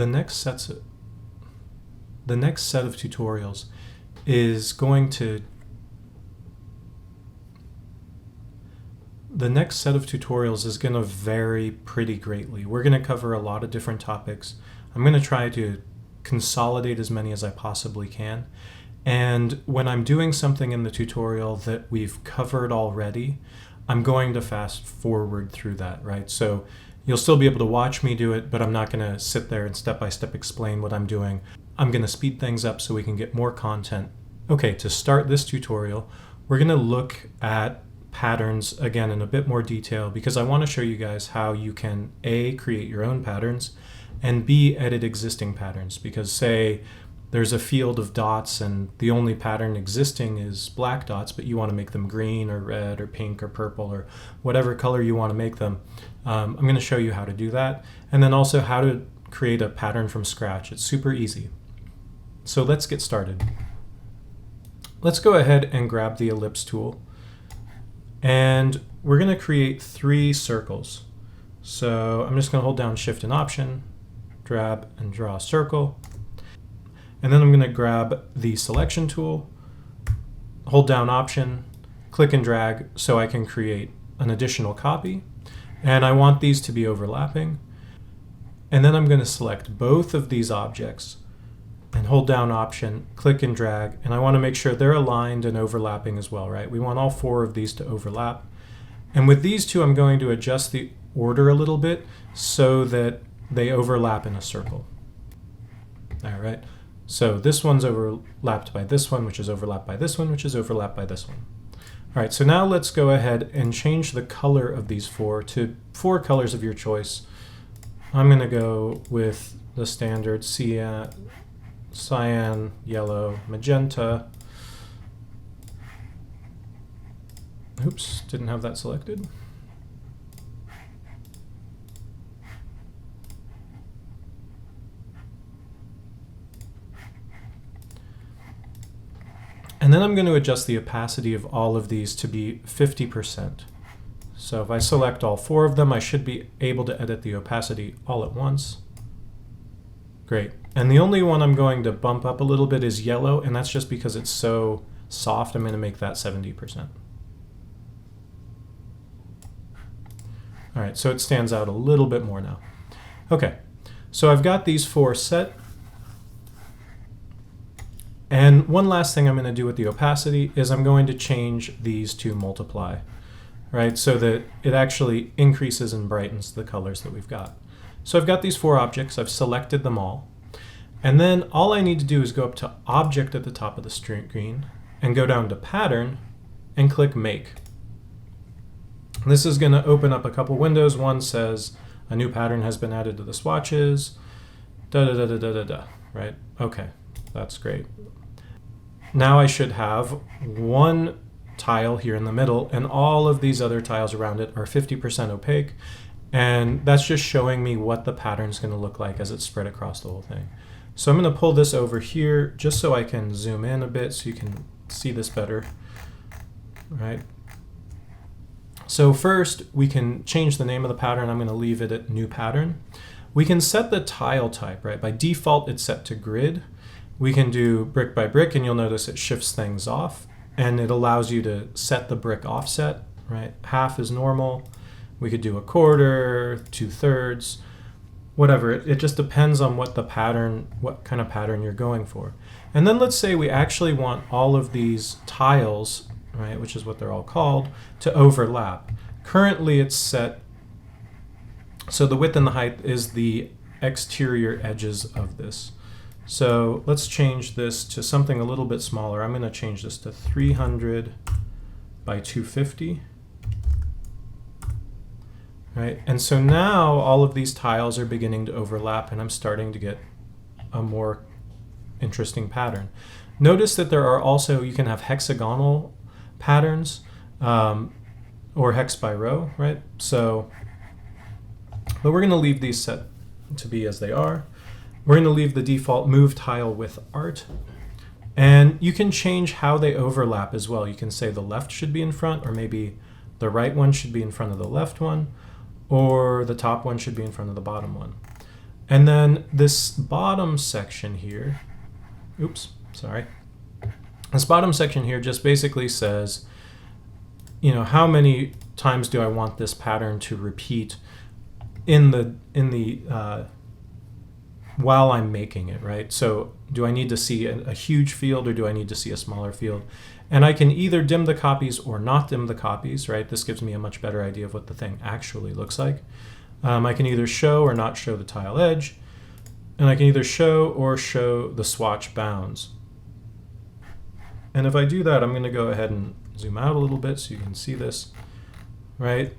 the next set of tutorials is going to vary pretty greatly. We're going to cover a lot of different topics. I'm going to try to consolidate as many as I possibly can. And when I'm doing something in the tutorial that we've covered already, I'm going to fast forward through that, right? So you'll still be able to watch me do it, but I'm not going to sit there and step-by-step explain what I'm doing. I'm going to speed things up so we can get more content. Okay, to start this tutorial, we're going to look at patterns again in a bit more detail because I want to show you guys how you can A, create your own patterns, and B, edit existing patterns. Because say there's a field of dots and the only pattern existing is black dots, but you want to make them green or red or pink or purple or whatever color you want to make them. I'm going to show you how to do that, and then also how to create a pattern from scratch. It's super easy. So let's get started. Let's go ahead and grab the ellipse tool, and we're going to create 3 circles. So I'm just going to hold down Shift and Option, grab and draw a circle. And then I'm going to grab the selection tool, hold down Option, click and drag so I can create an additional copy. And I want these to be overlapping. And then I'm going to select both of these objects and hold down Option, click and drag, and I want to make sure they're aligned and overlapping as well, right? We want all 4 of these to overlap. And with these 2, I'm going to adjust the order a little bit so that they overlap in a circle. All right. So this one's overlapped by this one, which is overlapped by this one, which is overlapped by this one. All right, so now let's go ahead and change the color of these 4 to 4 colors of your choice. I'm going to go with the standard cyan, yellow, magenta. Oops, didn't have that selected. And then I'm going to adjust the opacity of all of these to be 50%. So if I select all 4 of them, I should be able to edit the opacity all at once. Great. And the only one I'm going to bump up a little bit is yellow, and that's just because it's so soft. I'm going to make that 70%. All right, so it stands out a little bit more now. Okay, so I've got these 4 set. And one last thing I'm going to do with the opacity is I'm going to change these to multiply, right? So that it actually increases and brightens the colors that we've got. So I've got these 4 objects, I've selected them all. And then all I need to do is go up to Object at the top of the screen and go down to Pattern and click Make. This is going to open up a couple windows. One says a new pattern has been added to the swatches, right? Okay, that's great. Now I should have one tile here in the middle, and all of these other tiles around it are 50% opaque, and that's just showing me what the pattern is going to look like as it's spread across the whole thing. So I'm going to pull this over here just so I can zoom in a bit so you can see this better, right? So first we can change the name of the pattern. I'm going to leave it at New Pattern. We can set the tile type, right? By default it's set to grid. We can do brick by brick, and you'll notice it shifts things off, and it allows you to set the brick offset, right? Half is normal. We could do a quarter, 2/3, whatever. It just depends on what kind of pattern you're going for. And then let's say we actually want all of these tiles, right, which is what they're all called, to overlap. Currently it's set, so the width and the height is the exterior edges of this. So let's change this to something a little bit smaller. I'm going to change this to 300 by 250. Right? And so now all of these tiles are beginning to overlap, and I'm starting to get a more interesting pattern. Notice that there are also, you can have hexagonal patterns or hex by row, right? So, but we're going to leave these set to be as they are. We're going to leave the default move tile with art. And you can change how they overlap as well. You can say the left should be in front, or maybe the right one should be in front of the left one, or the top one should be in front of the bottom one. And then this bottom section here, oops, sorry. This bottom section here just basically says, you know, how many times do I want this pattern to repeat in the while I'm making it, right? So do I need to see a huge field, or do I need to see a smaller field? And I can either dim the copies or not dim the copies, right? This gives me a much better idea of what the thing actually looks like. I can either show or not show the tile edge, and I can either show or show the swatch bounds. And if I do that, I'm going to go ahead and zoom out a little bit so you can see this, right?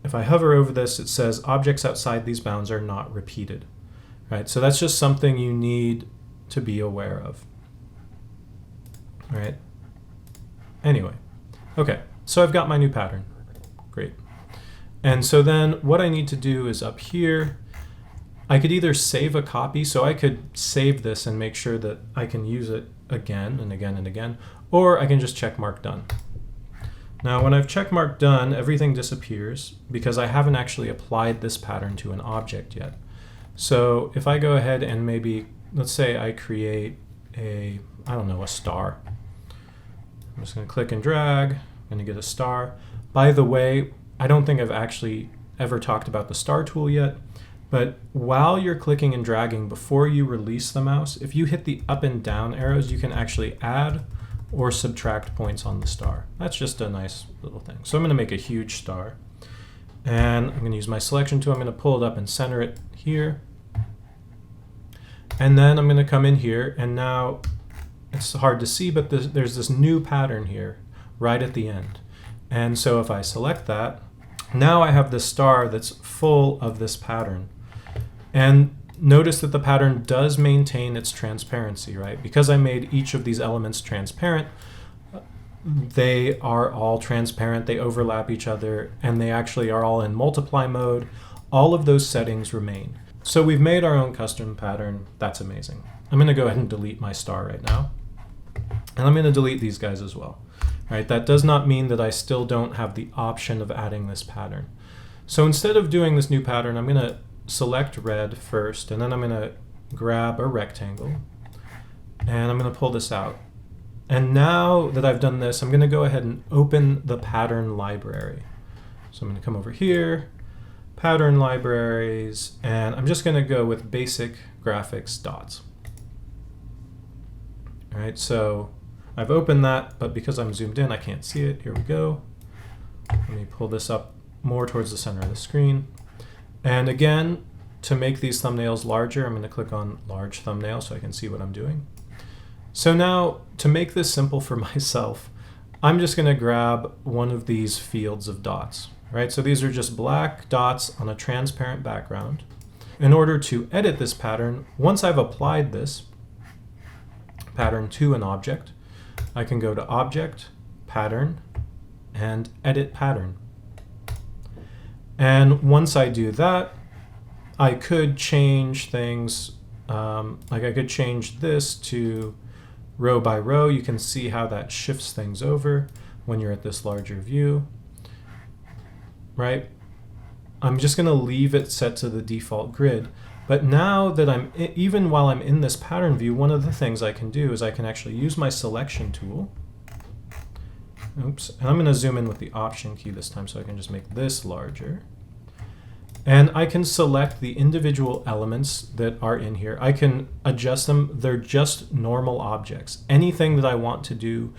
If I hover over this, it says objects outside these bounds are not repeated, right? So that's just something you need to be aware of, right? Anyway, okay, so I've got my new pattern. Great. And so then what I need to do is up here, I could either save a copy, so I could save this and make sure that I can use it again and again and again, or I can just check mark done. Now when I've check mark done, everything disappears because I haven't actually applied this pattern to an object yet. So if I go ahead and maybe, let's say I create a, I don't know, a star. I'm just going to click and drag, I'm going to get a star. By the way, I don't think I've actually ever talked about the star tool yet, but while you're clicking and dragging before you release the mouse, if you hit the up and down arrows, you can actually add or subtract points on the star. That's just a nice little thing. So I'm going to make a huge star, and I'm going to use my selection tool. I'm going to pull it up and center it here. And then I'm going to come in here, and now it's hard to see, but there's this new pattern here right at the end. And so if I select that, now I have this star that's full of this pattern. And notice that the pattern does maintain its transparency, right? Because I made each of these elements transparent, they are all transparent, they overlap each other, and they actually are all in multiply mode. All of those settings remain. So we've made our own custom pattern. That's amazing. I'm going to go ahead and delete my star right now. And I'm going to delete these guys as well. Right? That does not mean that I still don't have the option of adding this pattern. So instead of doing this new pattern, I'm going to select red first, and then I'm going to grab a rectangle, and I'm going to pull this out. And now that I've done this, I'm going to go ahead and open the pattern library. So I'm going to come over here, pattern libraries, and I'm just going to go with basic graphics dots. All right, so I've opened that, but because I'm zoomed in, I can't see it. Here we go. Let me pull this up more towards the center of the screen. And again, to make these thumbnails larger, I'm going to click on large thumbnail so I can see what I'm doing. So now, to make this simple for myself, I'm just going to grab one of these fields of dots. Right? So these are just black dots on a transparent background. In order to edit this pattern, once I've applied this pattern to an object, I can go to Object, Pattern, and Edit Pattern. And once I do that, I could change things, like I could change this to row by row. You can see how that shifts things over when you're at this larger view, right? I'm just going to leave it set to the default grid. But now that even while I'm in this pattern view, one of the things I can do is I can actually use my selection tool. Oops, and I'm going to zoom in with the Option key this time so I can just make this larger. And I can select the individual elements that are in here. I can adjust them. They're just normal objects. Anything that I want to do,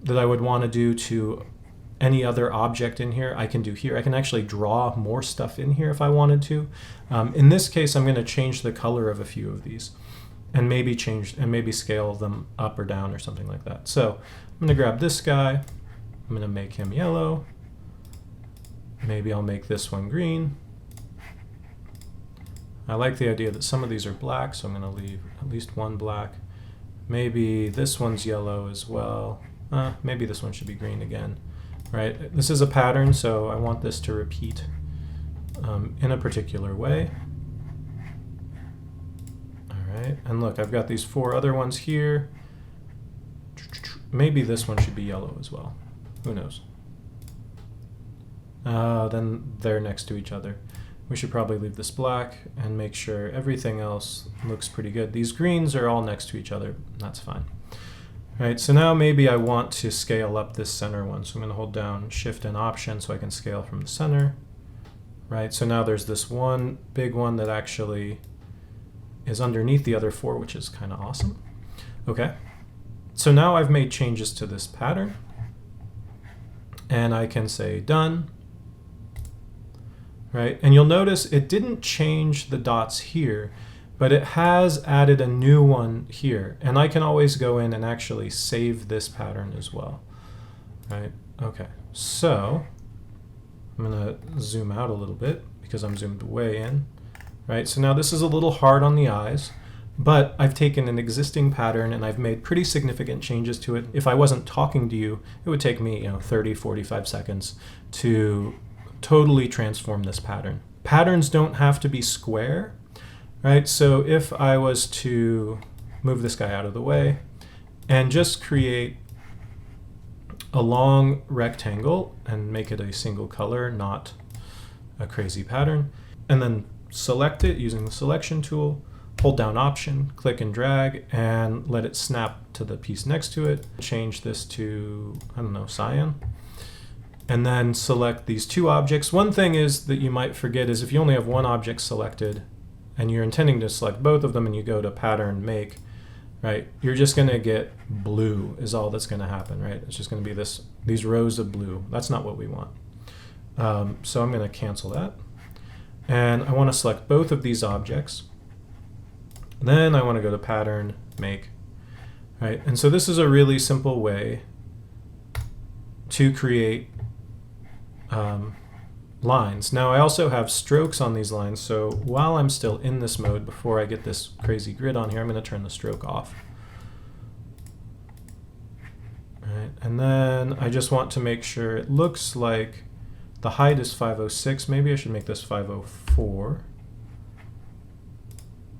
that I would want to do to any other object in here, I can do here. I can actually draw more stuff in here if I wanted to. In this case, I'm going to change the color of a few of these and maybe scale them up or down or something like that. So I'm going to grab this guy. I'm going to make him yellow. Maybe I'll make this one green. I like the idea that some of these are black, so I'm going to leave at least one black. Maybe this one's yellow as well. Maybe this one should be green again. Right? This is a pattern, so I want this to repeat in a particular way. All right, and look, I've got these 4 other ones here. Maybe this one should be yellow as well. Who knows? Then they're next to each other. We should probably leave this black and make sure everything else looks pretty good. These greens are all next to each other. That's fine. All right, so now maybe I want to scale up this center one. So I'm going to hold down Shift and Option so I can scale from the center. Right, so now there's this one big one that actually is underneath the other four, which is kind of awesome. Okay, so now I've made changes to this pattern. And I can say done. Right, and you'll notice it didn't change the dots here, but it has added a new one here. And I can always go in and actually save this pattern as well. Right, okay, so I'm gonna zoom out a little bit because I'm zoomed way in. Right, so now this is a little hard on the eyes, but I've taken an existing pattern and I've made pretty significant changes to it. If I wasn't talking to you, it would take me 30, 45 seconds to totally transform this pattern. Patterns don't have to be square, right? So if I was to move this guy out of the way and just create a long rectangle and make it a single color, not a crazy pattern, and then select it using the selection tool, hold down Option, click and drag, and let it snap to the piece next to it. Change this to, I don't know, cyan. And then select these two objects. One thing is that you might forget is if you only have one object selected and you're intending to select both of them and you go to Pattern, Make, right, you're just going to get blue is all that's going to happen, right? It's just going to be these rows of blue. That's not what we want. So I'm going to cancel that. And I want to select both of these objects. Then I want to go to Pattern, Make, right? And so this is a really simple way to create lines. Now I also have strokes on these lines, so while I'm still in this mode, before I get this crazy grid on here, I'm going to turn the stroke off. All right, and then I just want to make sure it looks like the height is 506. Maybe I should make this 504.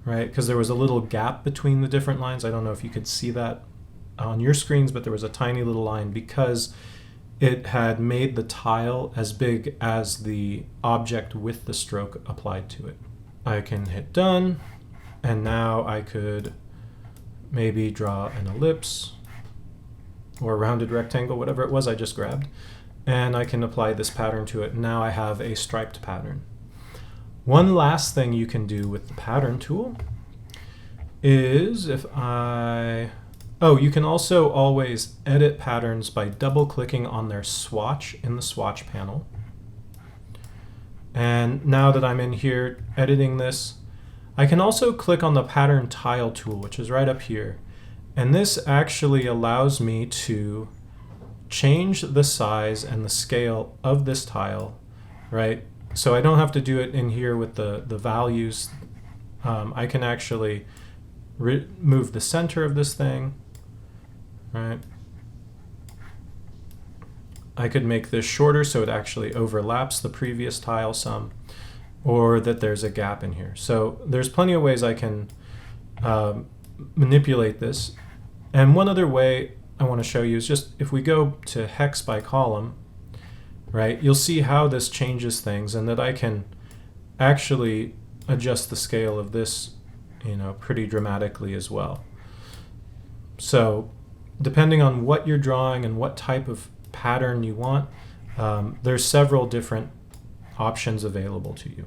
Right, because there was a little gap between the different lines. I don't know if you could see that on your screens, but there was a tiny little line because it had made the tile as big as the object with the stroke applied to it. I can hit done, and now I could maybe draw an ellipse or a rounded rectangle, whatever it was I just grabbed, and I can apply this pattern to it. Now I have a striped pattern. One last thing you can do with the pattern tool is you can also always edit patterns by double clicking on their swatch in the swatch panel. And now that I'm in here editing this, I can also click on the pattern tile tool, which is right up here. And this actually allows me to change the size and the scale of this tile, right? So I don't have to do it in here with the values. I can actually move the center of this thing, right? I could make this shorter so it actually overlaps the previous tile some, or that there's a gap in here. So there's plenty of ways I can manipulate this. And one other way I want to show you is just if we go to hex by column, right, you'll see how this changes things and that I can actually adjust the scale of this, pretty dramatically as well. So depending on what you're drawing and what type of pattern you want, there's several different options available to you.